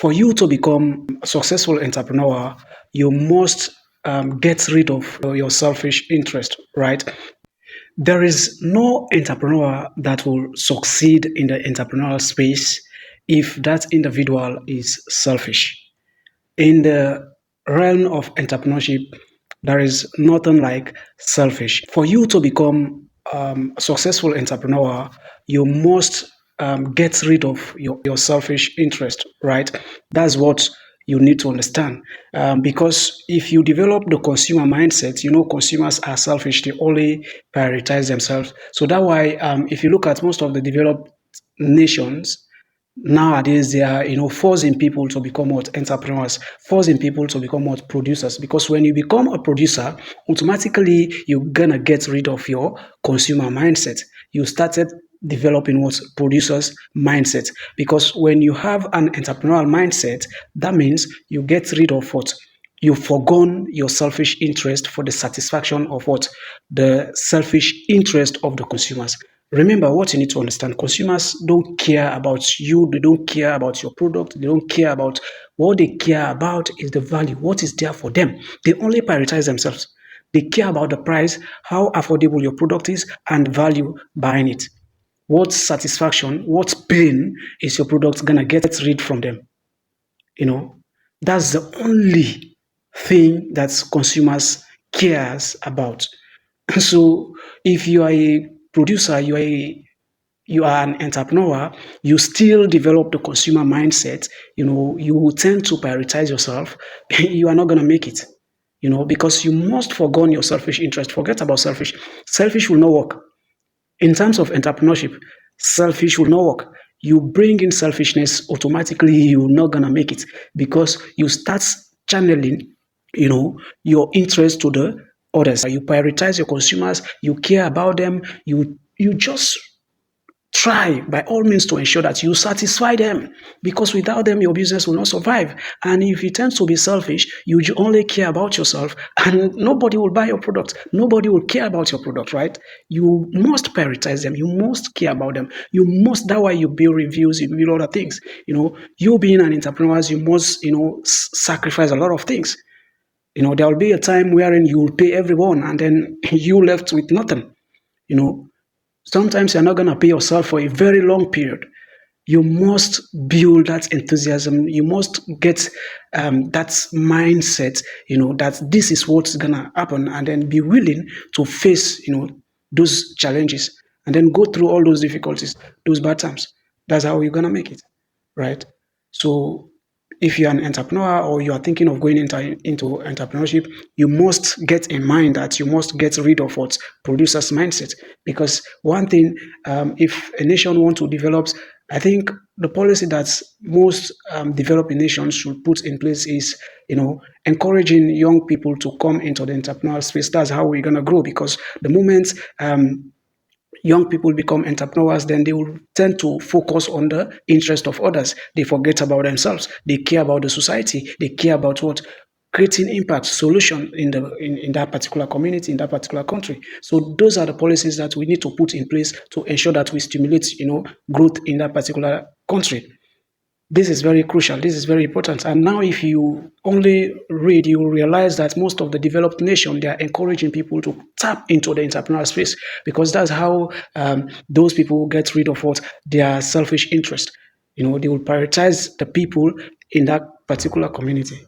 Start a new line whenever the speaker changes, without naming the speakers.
For you to become a successful entrepreneur, you must get rid of your selfish interest, right? There is no entrepreneur that will succeed in the entrepreneurial space if that individual is selfish. In the realm of entrepreneurship, there is nothing like selfish. For you to become a successful entrepreneur, you must get rid of your selfish interest, right? That's what you need to understand. Because if you develop the consumer mindset, consumers are selfish, they only prioritize themselves. So that why, if you look at most of the developed nations, nowadays they are forcing people to become what entrepreneurs, forcing people to become what producers, because when you become a producer, automatically you're gonna get rid of your consumer mindset. You started developing what producers mindset, because when you have an entrepreneurial mindset, that means you get rid of what you've forgone your selfish interest for the satisfaction of what the selfish interest of the consumers. Remember what you need to understand: consumers don't care about you, they don't care about your product, they don't care about what they care about is the value, what is there for them. They only prioritize themselves. They care about the price, how affordable your product is, and value behind it. What satisfaction, what pain is your product gonna get rid from them? You know, that's the only thing that consumers cares about. So if you are a producer, you are an entrepreneur, you still develop the consumer mindset, you will tend to prioritize yourself, you are not going to make it, because you must forgo your selfish interest. Forget about selfish. Selfish will not work. In terms of entrepreneurship, selfish will not work. You bring in selfishness, automatically you're not gonna make it, because you start channeling, your interest to the others. You prioritize your consumers, you care about them, you just try by all means to ensure that you satisfy them, because without them your business will not survive. And if you tend to be selfish, you only care about yourself, and nobody will buy your product, nobody will care about your product, right? You must prioritize them, you must care about them, you must. That why you build reviews, you build other things. You being an entrepreneur, you must sacrifice a lot of things. There will be a time wherein you will pay everyone and then you left with nothing. you know Sometimes you're not going to pay yourself for a very long period. You must build that enthusiasm. You must get that mindset, that this is what's going to happen, and then be willing to face, those challenges, and then go through all those difficulties, those bad times. That's how you're going to make it, right? So if you're an entrepreneur or you are thinking of going into entrepreneurship, you must get in mind that you must get rid of what producers mindset. Because one thing, if a nation want to develop, I think the policy that most developing nations should put in place is, encouraging young people to come into the entrepreneurial space. That's how we're gonna grow. Because the moment young people become entrepreneurs, then they will tend to focus on the interest of others. They forget about themselves. They care about the society. They care about what creating impact, solution in that particular community, in that particular country. So those are the policies that we need to put in place to ensure that we stimulate, growth in that particular country. This is very crucial. This is very important. And now, if you only read, you will realize that most of the developed nation, they are encouraging people to tap into the entrepreneurial space, because that's how those people get rid of what their selfish interest. They will prioritize the people in that particular community.